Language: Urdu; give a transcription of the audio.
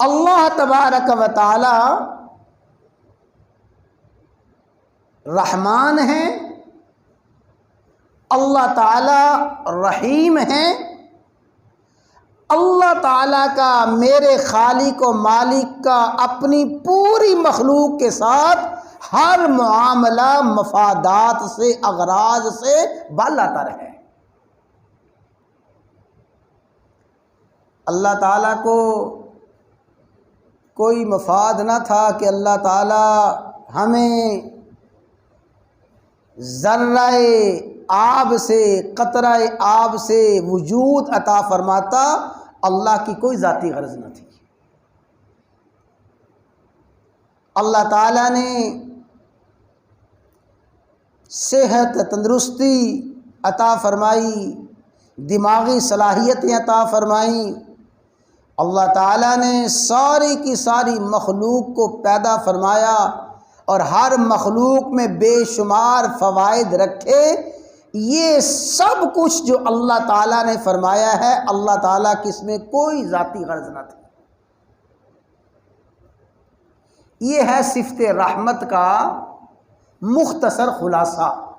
اللہ تبارک و تعالی رحمان ہیں، اللہ تعالی رحیم ہیں، اللہ تعالیٰ کا، میرے خالق و مالک کا اپنی پوری مخلوق کے ساتھ ہر معاملہ مفادات سے، اغراض سے بالا تر ہے۔ اللہ تعالیٰ کو کوئی مفاد نہ تھا کہ اللہ تعالیٰ ہمیں ذرہ آب سے، قطرہ آب سے وجود عطا فرماتا، اللہ کی کوئی ذاتی غرض نہ تھی۔ اللہ تعالیٰ نے صحت، تندرستی عطا فرمائی، دماغی صلاحیتیں عطا فرمائیں۔ اللہ تعالیٰ نے ساری کی ساری مخلوق کو پیدا فرمایا اور ہر مخلوق میں بے شمار فوائد رکھے۔ یہ سب کچھ جو اللہ تعالیٰ نے فرمایا ہے، اللہ تعالیٰ کی اس میں کوئی ذاتی غرض نہ تھی۔ یہ ہے صفت رحمت کا مختصر خلاصہ۔